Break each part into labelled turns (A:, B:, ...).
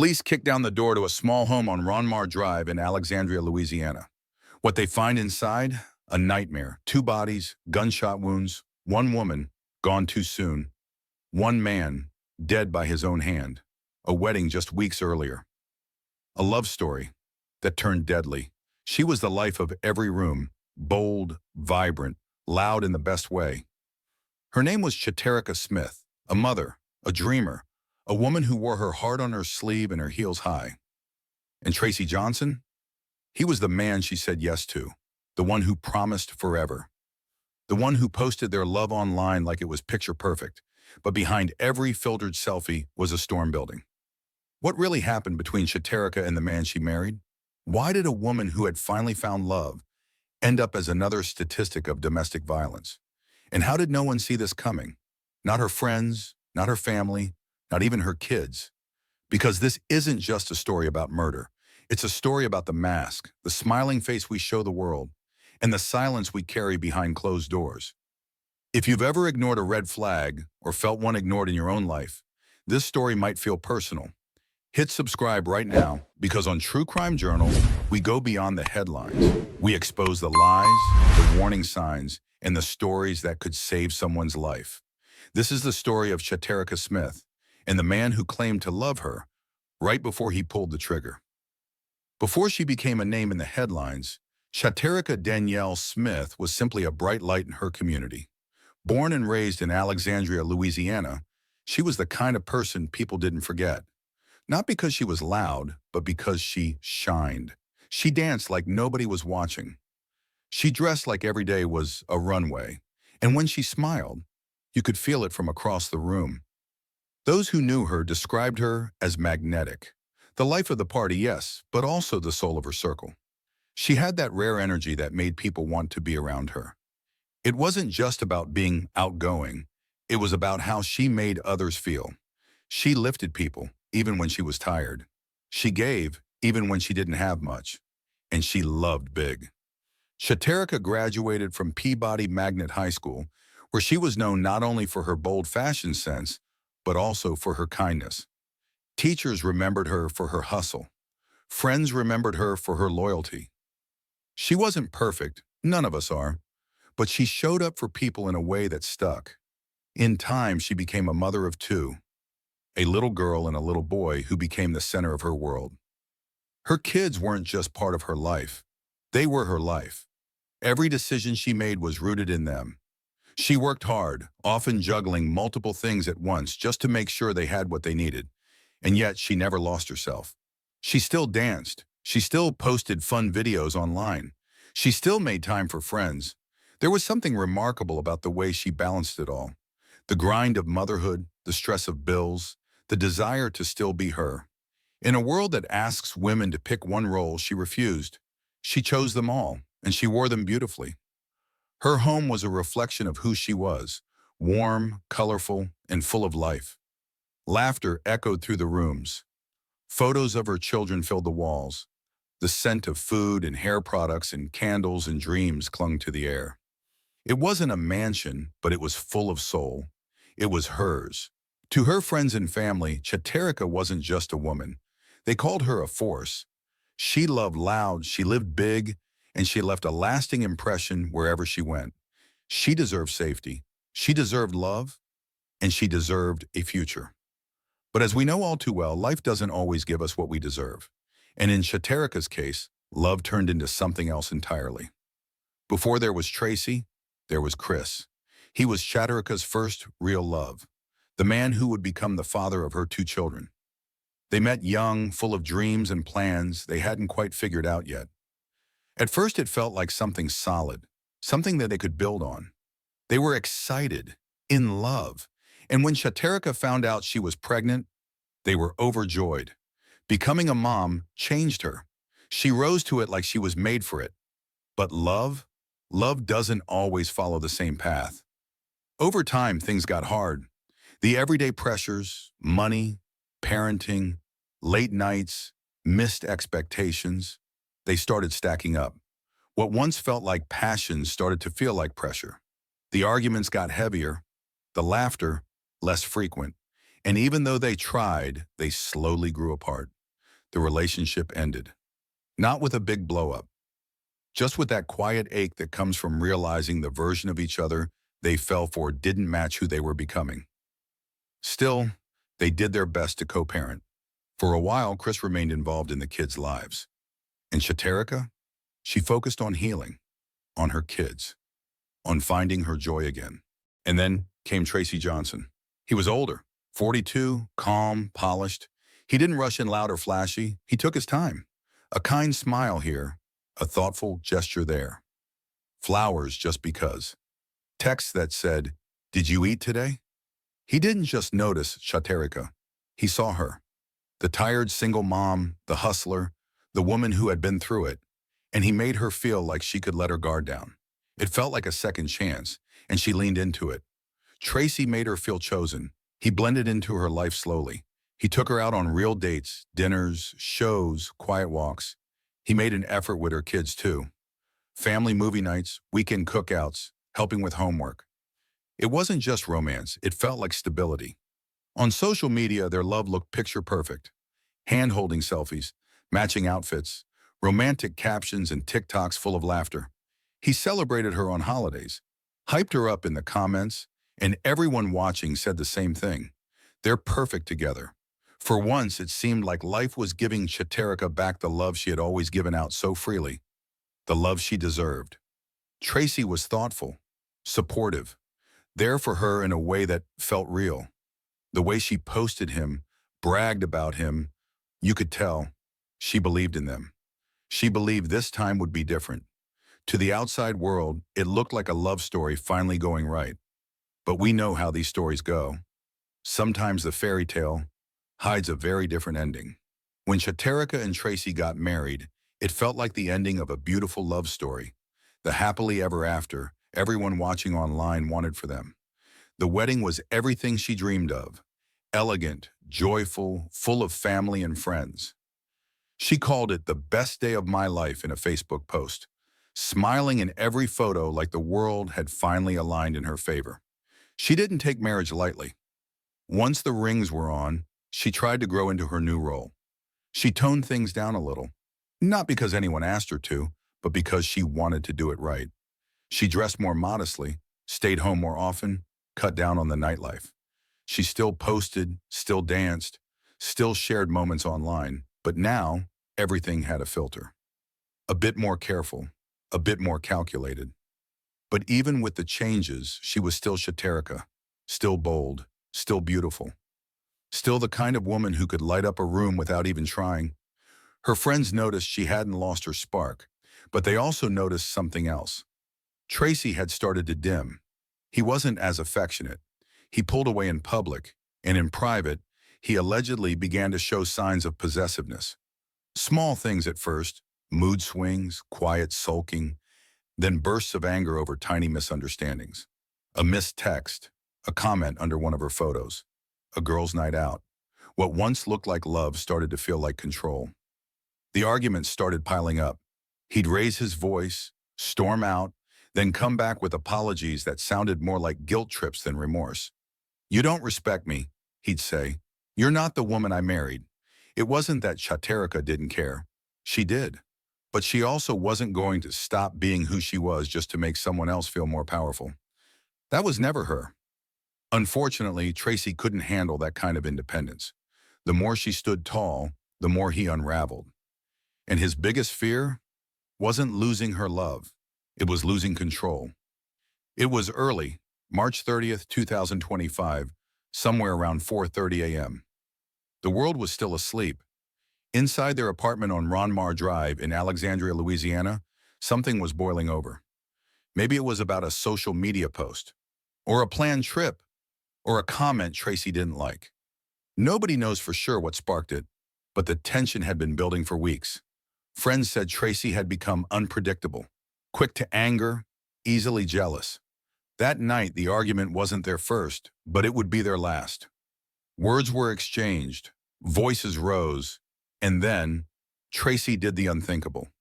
A: Police kick down the door to a small home on Ronmar Drive in Alexandria, Louisiana. What they find inside? A nightmare. 2 bodies, gunshot wounds, 1 woman, gone too soon, 1 man, dead by his own hand. A wedding just weeks earlier. A love story that turned deadly. She was the life of every room, bold, vibrant, loud in the best way. Her name was Chhaterica Smith, a mother, a dreamer, a woman who wore her heart on her sleeve and her heels high. And Tracy Johnson? He was the man she said yes to, the one who promised forever, the one who posted their love online like it was picture perfect, but behind every filtered selfie was a storm building. What really happened between Chhaterica and the man she married? Why did a woman who had finally found love end up as another statistic of domestic violence? And how did no one see this coming? Not her friends, not her family, not even her kids. Because this isn't just a story about murder. It's a story about the mask, the smiling face we show the world, and the silence we carry behind closed doors. If you've ever ignored a red flag or felt one ignored in your own life, this story might feel personal. Hit subscribe right now, because on True Crime Journal, we go beyond the headlines. We expose the lies, the warning signs, and the stories that could save someone's life. This is the story of Chhaterica Smith and the man who claimed to love her right before he pulled the trigger. Before she became a name in the headlines, Chhaterica Danielle Smith was simply a bright light in her community. Born and raised in Alexandria, Louisiana, she was the kind of person people didn't forget. Not because she was loud, but because she shined. She danced like nobody was watching. She dressed like every day was a runway, and when she smiled, you could feel it from across the room. Those who knew her described her as magnetic. The life of the party, yes, but also the soul of her circle. She had that rare energy that made people want to be around her. It wasn't just about being outgoing. It was about how she made others feel. She lifted people, even when she was tired. She gave, even when she didn't have much. And she loved big. Chhaterica graduated from Peabody Magnet High School, where she was known not only for her bold fashion sense, but also for her kindness. Teachers remembered her for her hustle. Friends remembered her for her loyalty. She wasn't perfect, none of us are, but she showed up for people in a way that stuck. In time, she became a mother of 2, a little girl and a little boy who became the center of her world. Her kids weren't just part of her life. They were her life. Every decision she made was rooted in them. She worked hard, often juggling multiple things at once just to make sure they had what they needed. And yet she never lost herself. She still danced. She still posted fun videos online. She still made time for friends. There was something remarkable about the way she balanced it all. The grind of motherhood, the stress of bills, the desire to still be her. In a world that asks women to pick one role, she refused. She chose them all, and she wore them beautifully. Her home was a reflection of who she was, warm, colorful, and full of life. Laughter echoed through the rooms. Photos of her children filled the walls. The scent of food and hair products and candles and dreams clung to the air. It wasn't a mansion, but it was full of soul. It was hers. To her friends and family, Chhaterica wasn't just a woman. They called her a force. She loved loud, she lived big, and she left a lasting impression wherever she went. She deserved safety, she deserved love, and she deserved a future. But as we know all too well, life doesn't always give us what we deserve. And in Chhaterica's case, love turned into something else entirely. Before there was Tracy, there was Chris. He was Chhaterica's first real love, the man who would become the father of her 2 children. They met young, full of dreams and plans they hadn't quite figured out yet. At first it felt like something solid, something that they could build on. They were excited, in love, and when Chhaterica found out she was pregnant, they were overjoyed. Becoming a mom changed her. She rose to it like she was made for it. But love doesn't always follow the same path. Over time, things got hard. The everyday pressures, money, parenting, late nights, missed expectations, they started stacking up. What once felt like passion started to feel like pressure. The arguments got heavier, the laughter less frequent, And even though they tried, they slowly grew apart. The relationship ended. Not with a big blow-up, just with that quiet ache that comes from realizing the version of each other they fell for didn't match who they were becoming. Still, they did their best to co-parent. For a while, Chris remained involved in the kids' lives. And Chhaterica, she focused on healing, on her kids, on finding her joy again. And then came Tracy Johnson. He was older, 42, calm, polished. He didn't rush in loud or flashy. He took his time. A kind smile here, a thoughtful gesture there. Flowers just because. Texts that said, "Did you eat today?" He didn't just notice Chhaterica. He saw her. The tired single mom, the hustler, the woman who had been through it. And he made her feel like she could let her guard down. It felt like a second chance, and she leaned into it. Tracy made her feel chosen. He blended into her life slowly. He took her out on real dates, dinners, shows, quiet walks. He made an effort with her kids too. Family movie nights, weekend cookouts, helping with homework. It wasn't just romance, it felt like stability. On social media, their love looked picture perfect. Hand-holding selfies, matching outfits, romantic captions and TikToks full of laughter. He celebrated her on holidays, hyped her up in the comments, and everyone watching said the same thing. They're perfect together. For once, it seemed like life was giving Chhaterica back the love she had always given out so freely, the love she deserved. Tracy was thoughtful, supportive, there for her in a way that felt real. The way she posted him, bragged about him, you could tell she believed in them. She believed this time would be different. To the outside world, it looked like a love story finally going right. But we know how these stories go. Sometimes the fairy tale hides a very different ending. When Chhaterica and Tracy got married, it felt like the ending of a beautiful love story. The happily ever after everyone watching online wanted for them. The wedding was everything she dreamed of. Elegant, joyful, full of family and friends. She called it the best day of my life in a Facebook post, smiling in every photo like the world had finally aligned in her favor. She didn't take marriage lightly. Once the rings were on, she tried to grow into her new role. She toned things down a little, not because anyone asked her to, but because she wanted to do it right. She dressed more modestly, stayed home more often, cut down on the nightlife. She still posted, still danced, still shared moments online, but now everything had a filter. A bit more careful, a bit more calculated. But even with the changes, she was still Chhaterica, still bold, still beautiful. Still the kind of woman who could light up a room without even trying. Her friends noticed she hadn't lost her spark, but they also noticed something else. Tracy had started to dim. He wasn't as affectionate. He pulled away in public, and in private, he allegedly began to show signs of possessiveness. Small things at first, mood swings, quiet sulking, then bursts of anger over tiny misunderstandings. A missed text, a comment under one of her photos, a girl's night out. What once looked like love started to feel like control. The arguments started piling up. He'd raise his voice, storm out, then come back with apologies that sounded more like guilt trips than remorse. "You don't respect me," he'd say. "You're not the woman I married." It wasn't that Chhaterica didn't care. She did. But she also wasn't going to stop being who she was just to make someone else feel more powerful. That was never her. Unfortunately, Tracy couldn't handle that kind of independence. The more she stood tall, the more he unraveled. And his biggest fear wasn't losing her love. It was losing control. It was early, March 30th, 2025, somewhere around 4:30 a.m. The world was still asleep. Inside their apartment on Ronmar Drive in Alexandria, Louisiana, something was boiling over. Maybe it was about a social media post, or a planned trip, or a comment Tracy didn't like. Nobody knows for sure what sparked it, but the tension had been building for weeks. Friends said Tracy had become unpredictable, quick to anger, easily jealous. That night, the argument wasn't their first, but it would be their last. Words were exchanged, voices rose, and then Tracy did the unthinkable.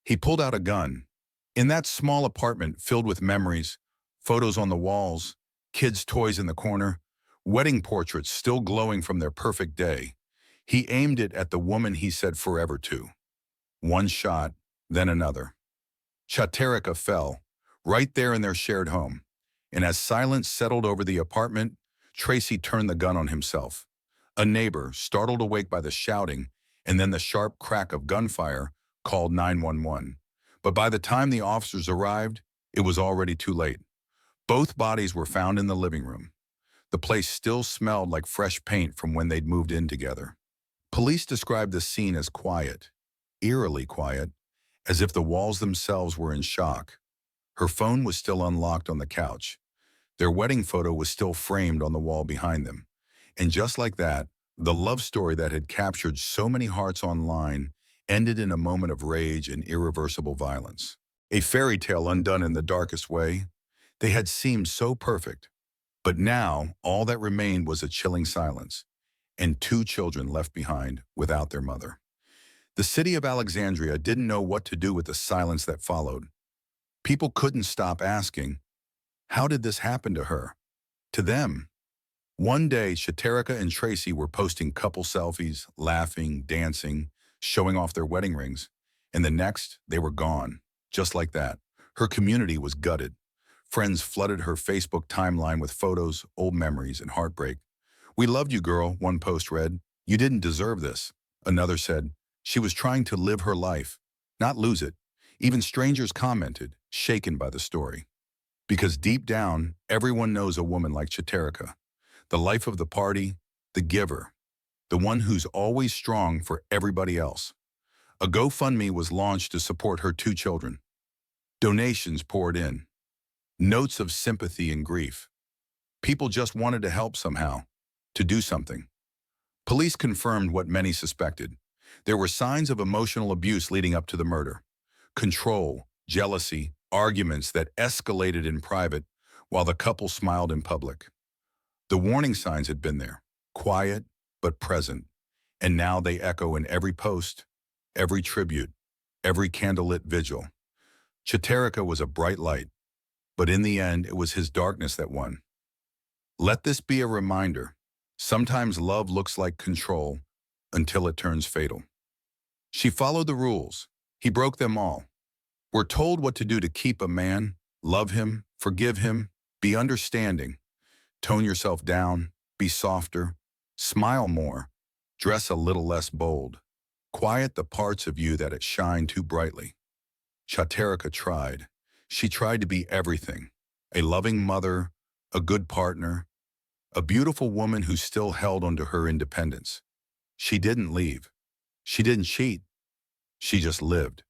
A: He pulled out a gun. In that small apartment filled with memories, photos on the walls, kids' toys in the corner, wedding portraits still glowing from their perfect day. He aimed it at the woman he said forever to. One shot, then another. Chhaterica fell, right there in their shared home. And as silence settled over the apartment, Tracy turned the gun on himself. A neighbor, startled awake by the shouting and then the sharp crack of gunfire, called 911. But by the time the officers arrived, it was already too late. Both bodies were found in the living room. The place still smelled like fresh paint from when they'd moved in together. Police described the scene as quiet, eerily quiet, as if the walls themselves were in shock. Her phone was still unlocked on the couch. Their wedding photo was still framed on the wall behind them. And just like that, the love story that had captured so many hearts online ended in a moment of rage and irreversible violence. A fairy tale undone in the darkest way. They had seemed so perfect. But now, all that remained was a chilling silence, and two children left behind without their mother. The city of Alexandria didn't know what to do with the silence that followed. People couldn't stop asking, how did this happen to her? To them. One day, Chhaterica and Tracy were posting couple selfies, laughing, dancing, showing off their wedding rings. And the next, they were gone. Just like that. Her community was gutted. Friends flooded her Facebook timeline with photos, old memories, and heartbreak. "We loved you, girl," one post read. "You didn't deserve this." Another said, "She was trying to live her life, not lose it." Even strangers commented, shaken by the story. Because deep down, everyone knows a woman like Chhaterica. The life of the party, the giver, the one who's always strong for everybody else. A GoFundMe was launched to support her two children. Donations poured in. Notes of sympathy and grief. People just wanted to help somehow, to do something. Police confirmed what many suspected. There were signs of emotional abuse leading up to the murder. Control, jealousy, arguments that escalated in private while the couple smiled in public. The warning signs had been there, quiet but present, and now they echo in every post, every tribute, every candlelit vigil. Chhaterica was a bright light, but in the end, it was his darkness that won. Let this be a reminder. Sometimes love looks like control until it turns fatal. She followed the rules. He broke them all. We're told what to do to keep a man, love him, forgive him, be understanding. Tone yourself down, be softer, smile more, dress a little less bold. Quiet the parts of you that shine too brightly. Chhaterica tried. She tried to be everything. A loving mother, a good partner, a beautiful woman who still held onto her independence. She didn't leave. She didn't cheat. She just lived.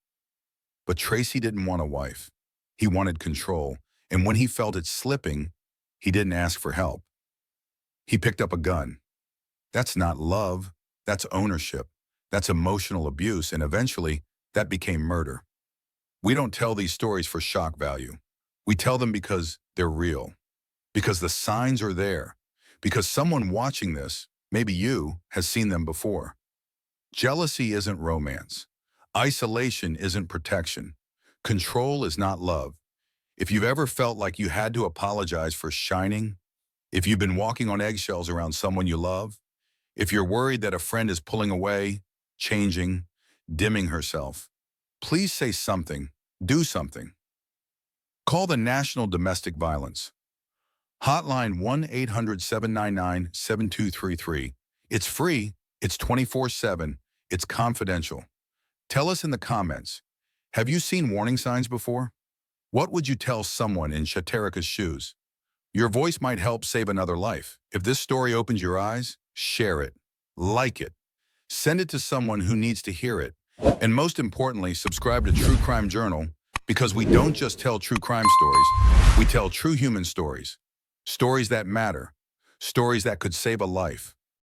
A: But Tracy didn't want a wife. He wanted control, and when he felt it slipping, he didn't ask for help. He picked up a gun. That's not love. That's ownership. That's emotional abuse, and eventually, that became murder. We don't tell these stories for shock value. We tell them because they're real. Because the signs are there. Because someone watching this, maybe you, has seen them before. Jealousy isn't romance. Isolation isn't protection. Control is not love. If you've ever felt like you had to apologize for shining, if you've been walking on eggshells around someone you love, if you're worried that a friend is pulling away, changing, dimming herself, please say something, do something. Call the National Domestic Violence Hotline 1-800-799-7233. It's free, it's 24/7, it's confidential. Tell us in the comments, have you seen warning signs before? What would you tell someone in Chhaterica's shoes? Your voice might help save another life. If this story opens your eyes, share it, like it, send it to someone who needs to hear it. And most importantly, subscribe to True Crime Journal, because we don't just tell true crime stories, we tell true human stories. Stories that matter. Stories that could save a life.